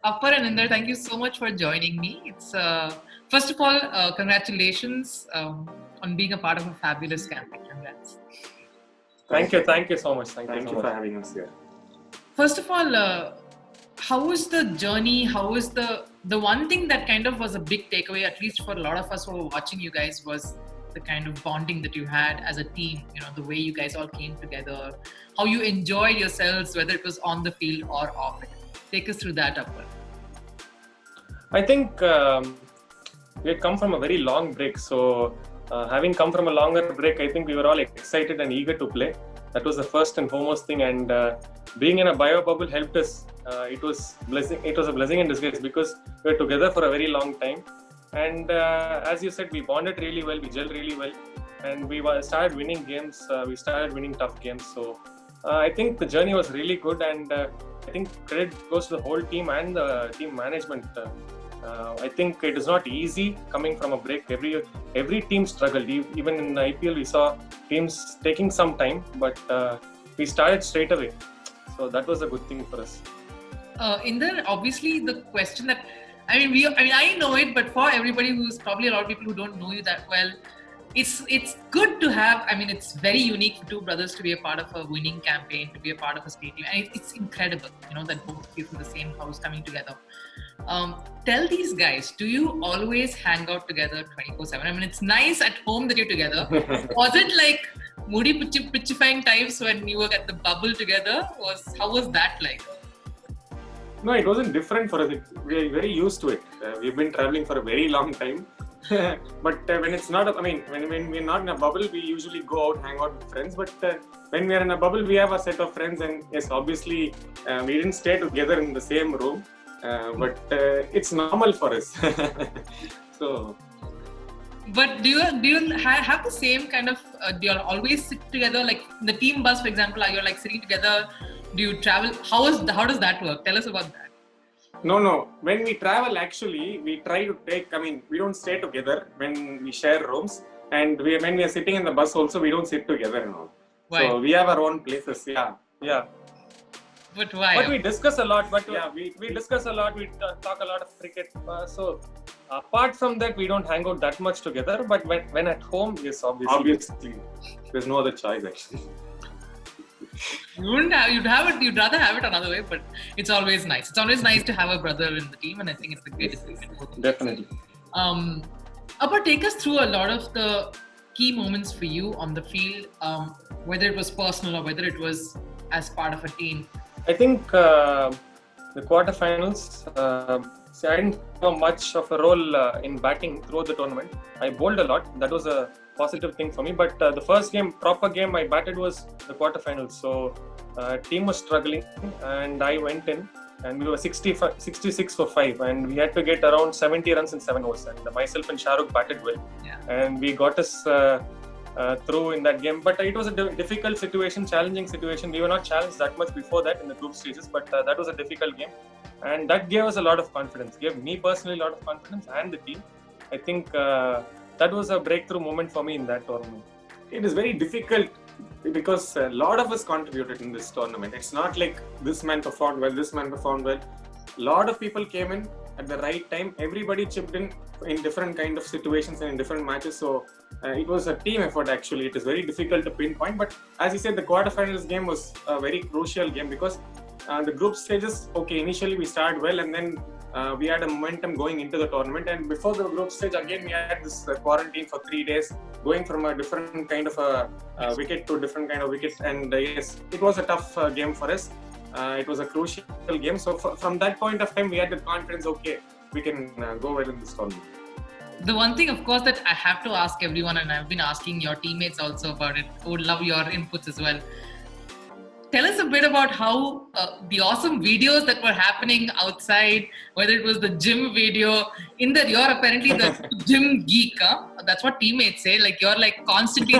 Appar and Inder, thank you so much for joining me. It's first of all, congratulations on being a part of a fabulous campaign. Congrats. Thank you so much. Thank you for having us here. First of all, how was the journey? How was the one thing that kind of was a big takeaway, at least for a lot of us who were watching you guys, was the kind of bonding that you had as a team. You know, the way you guys all came together, how you enjoyed yourselves, whether it was on the field or off it. Take us through that, Appar. I think we had come from a very long break. So having come from a longer break, I think we were all excited and eager to play. That was the first and foremost thing. And being in a bio bubble helped us. It was a blessing in disguise because we were together for a very long time. And as you said, we bonded really well, we gelled really well, and we started winning games. We started winning tough games. So I think the journey was really good, and I think credit goes to the whole team and the team management. I think it is not easy coming from a break. Every team struggled. Even in IPL, we saw teams taking some time, but we started straight away. So that was a good thing for us. Inder, obviously the question that I know it, but for everybody who's probably a lot of people who don't know you that well, it's good to have. I mean, it's very unique for two brothers to be a part of a winning campaign, to be a part of a state team, and it's incredible, that both of you from the same house coming together. Tell these guys, do you always hang out together 24/7? I mean, it's nice at home that you're together. Was it like moody pitchifying times when you were at the bubble together? How was that like? No, it wasn't different for us. We are very used to it. We've been traveling for a very long time. But when it's not, when we're not in a bubble, we usually go out, hang out with friends. But when we are in a bubble, we have a set of friends. And yes, obviously, we didn't stay together in the same room. But it's normal for us. So. But do you have the same kind of? Do you always sit together? Like the team bus, for example, are you like sitting together? Do you travel? How does that work? Tell us about that. No. When we travel, actually, we try to take. We don't stay together when we share rooms, and when we are sitting in the bus, also we don't sit together and all. Why? So we have our own places. Yeah. But why? But we discuss a lot. We discuss a lot. We talk a lot of cricket. So apart from that, we don't hang out that much together. But when at home, yes, obviously, there's no other choice actually. You'd rather have it another way, but it's always nice. It's always nice to have a brother in the team, and I think it's the greatest thing. Definitely. Appar, take us through a lot of the key moments for you on the field, whether it was personal or whether it was as part of a team. I think the quarterfinals, I didn't have much of a role in batting throughout the tournament. I bowled a lot. That was a positive thing for me. But the first proper game I batted was the quarterfinals. So team was struggling and I went in and we were 66 for 5 and we had to get around 70 runs in 7 overs. And myself and Shahrukh batted well. Yeah. And we got us through in that game. But it was a difficult situation, challenging situation. We were not challenged that much before that in the group stages, but that was a difficult game. And that gave us a lot of confidence, gave me personally a lot of confidence and the team. I think that was a breakthrough moment for me in that tournament. It is very difficult because a lot of us contributed in this tournament. It's not like this man performed well, this man performed well. A lot of people came in at the right time. Everybody chipped in different kind of situations and in different matches. So it was a team effort actually. It is very difficult to pinpoint. But as you said, the quarterfinals game was a very crucial game because the group stages, initially we started well and then we had a momentum going into the tournament. And before the group stage, again, we had this quarantine for 3 days, going from a different kind of a wicket to a different kind of wicket. And yes, it was a tough game for us. It was a crucial game. So from that point of time, we had the confidence, we can go well in this tournament. The one thing, of course, that I have to ask everyone, and I've been asking your teammates also about it, I would love your inputs as well. Tell us a bit about how the awesome videos that were happening outside, whether it was the gym video, in that you're apparently the gym geek, huh? That's what teammates say, like you're like constantly,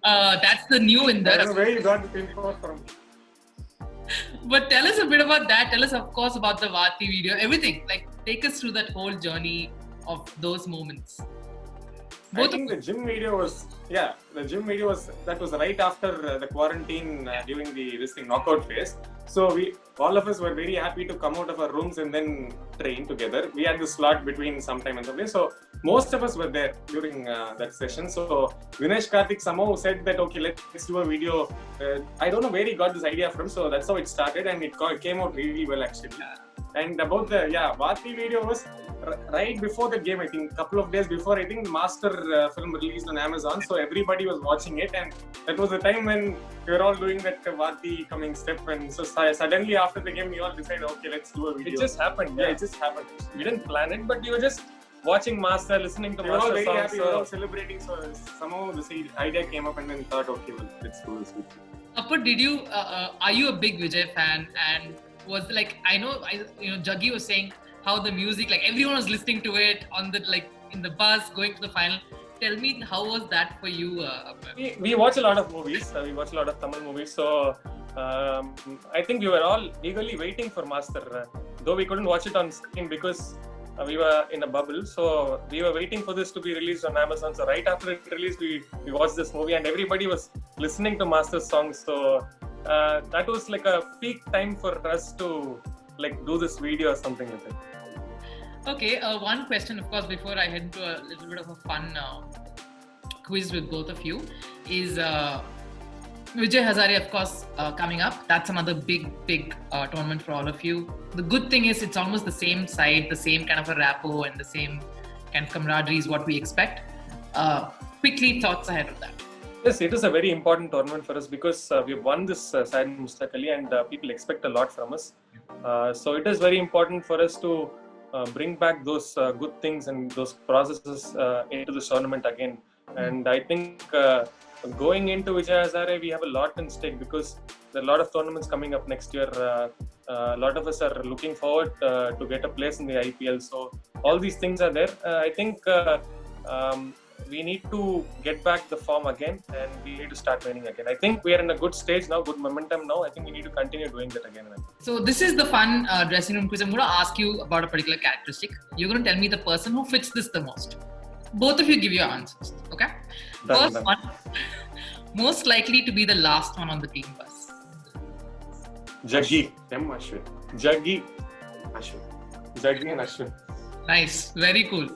that's the new in there. I don't know where you got the info from. But tell us a bit about that. Tell us, of course, about the Vati video, everything. Like, take us through that whole journey of those moments. I think the gym video was that was right after the quarantine during this knockout phase. So all of us were very happy to come out of our rooms and then train together. We had the slot between sometime and someday. So most of us were there during that session. So Dinesh Karthik somehow said that, okay, let's do a video. I don't know where he got this idea from. So that's how it started, and it came out really well actually. And about the Vati video was right before the game, I think, a couple of days before, I think Master film released on Amazon, so everybody was watching it, and that was the time when we were all doing that Vati coming step, and so suddenly after the game we all decided, okay, let's do a video. It just happened. It just happened. We didn't plan it, but we were just watching Master, listening to we were all Master very songs. happy, we were all celebrating, so somehow this idea came up and then thought, okay, well, let's do this. Appa, did you, are you a big Vijay fan? And was like, I know Jaggi was saying how the music, like everyone was listening to it on the, like in the bus going to the final. Tell me, how was that for you? We watch a lot of movies. We watch a lot of Tamil movies. So I think we were all eagerly waiting for Master. Though we couldn't watch it on screen because we were in a bubble. So we were waiting for this to be released on Amazon. So right after it released, we watched this movie, and everybody was listening to Master's songs. So that was like a peak time for us to like do this video or something like that. Okay, one question, of course, before I head into a little bit of a fun quiz with both of you, is Vijay Hazare, of course, coming up. That's another big tournament for all of you. The good thing is it's almost the same side, the same kind of a rapport and the same kind of camaraderie is what we expect. Quickly, thoughts ahead of that. Yes, it is a very important tournament for us because we've won this Syed Mushtaq Ali, and people expect a lot from us. So it is very important for us to bring back those good things and those processes into this tournament again. And I think going into Vijay Hazare, we have a lot in stake because there are a lot of tournaments coming up next year. A lot of us are looking forward to get a place in the IPL. So all these things are there. I think we need to get back the form again, and we need to start winning again. I think we are in a good stage now, good momentum now. I think we need to continue doing that again. So this is the fun dressing room quiz. I'm going to ask you about a particular characteristic. You're going to tell me the person who fits this the most. Both of you give your answers, okay? First one, most likely to be the last one on the team bus. Jaggi. Ashwin. Jaggi. Ashwin. Jaggi and Ashwin. Nice, very cool.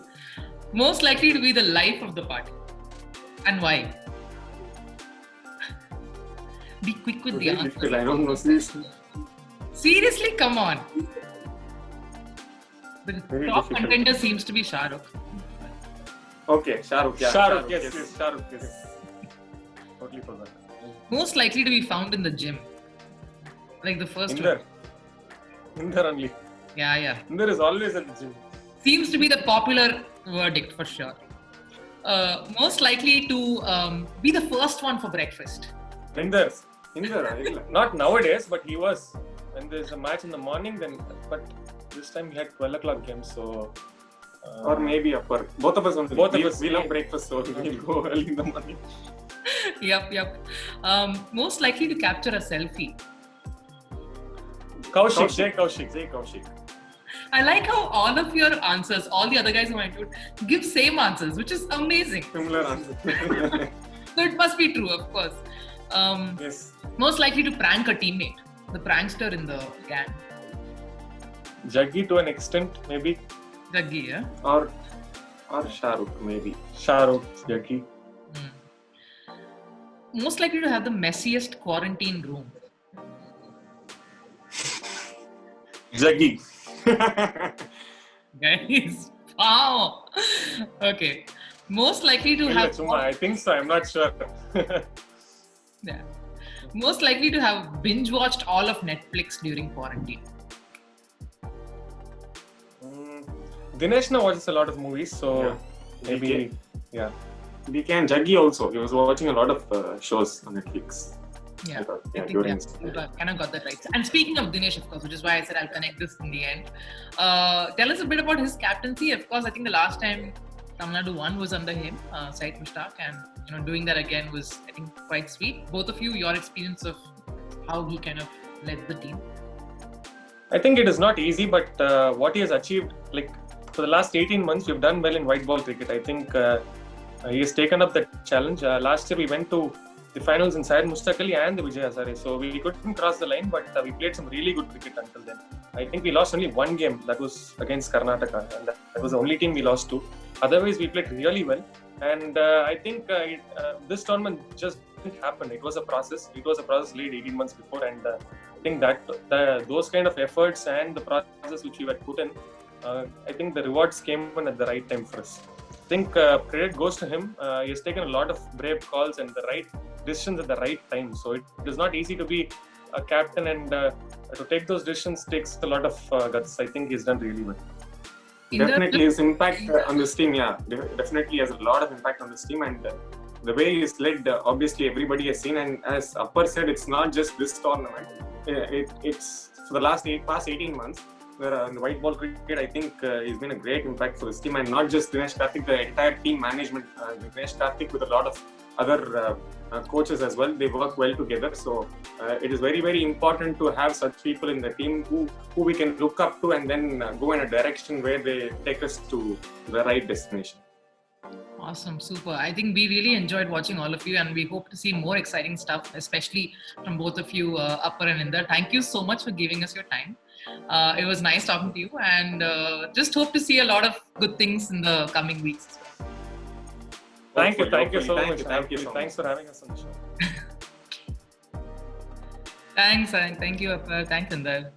Most likely to be the life of the party. And why? Be quick with the answer. I don't know. Seriously, come on. The Very top difficult. contender seems to be Shah Rukh. Okay, Shah Rukh. Yeah, Shah Rukh, yes. Shah Rukh, yes. Totally forgot. Most likely to be found in the gym. Like the first Inder. one. Inder only. Yeah. Inder is always at the gym. Seems to be the popular verdict for sure. Most likely to be the first one for breakfast. Inder. Inder. Not nowadays, but he was. When there's a match in the morning, then. But this time we had 12 o'clock game, so. Or maybe upper. Both of us only. Both of us. We love breakfast, so we'll go early in the morning. Yep. Most likely to capture a selfie. Kaushik. Jay Kaushik. I like how all of your answers, all the other guys who went to it, give same answers, which is amazing. Similar answer. So it must be true, of course. Yes. Most likely to prank a teammate, the prankster in the gang. Jaggi to an extent, maybe. Jaggi, yeah? Or Shah Rukh, maybe. Shah Rukh, Jaggi. Most likely to have the messiest quarantine room. Jaggi. Guys, wow. Okay. Most likely to have. I think so. I'm not sure. Yeah. Most likely to have binge watched all of Netflix during quarantine. Dinesh now watches a lot of movies, so maybe. Yeah. DK and Jaggi also. He was watching a lot of shows on Netflix. Yeah, Yeah, I think during you kind of got that right. And speaking of Dinesh, of course, which is why I said I'll connect this in the end. Tell us a bit about his captaincy. Of course, I think the last time Tamil Nadu won was under him, Syed Mushtaq, and doing that again was, I think, quite sweet. Both of you, your experience of how he kind of led the team. I think it is not easy, but what he has achieved, like for the last 18 months, we've done well in white ball cricket. I think He has taken up that challenge. Last year we went to the finals in Syed Mushtaq Ali and the Vijay Hazare. So we couldn't cross the line, but we played some really good cricket until then. I think we lost only one game, that was against Karnataka, and that was the only team we lost to. Otherwise, we played really well. And I think this tournament just didn't happen. It was a process. It was a process laid 18 months before, and I think that those kind of efforts and the process which we had put in, I think the rewards came in at the right time for us. I think credit goes to him. He has taken a lot of brave calls and the right decisions at the right time. So it is not easy to be a captain, and to take those decisions takes a lot of guts. I think he's done really well. Definitely his impact on this team, definitely has a lot of impact on this team, and the way he's led, obviously everybody has seen, and as Appar said, it's not just this tournament, it's for the past 18 months, where in the white ball cricket, I think he's been a great impact for this team, and not just Dinesh Karthik, the entire team management, Dinesh Karthik with a lot of other coaches as well, they work well together. So it is very, very important to have such people in the team who we can look up to, and then go in a direction where they take us to the right destination. Awesome, super. I think we really enjoyed watching all of you, and we hope to see more exciting stuff, especially from both of you, Appar and Inder. Thank you so much for giving us your time. It was nice talking to you, and just hope to see a lot of good things in the coming weeks. Thank you so much. Thanks for having us on the show. Thanks, and thank you, Appar. Thanks, Inder.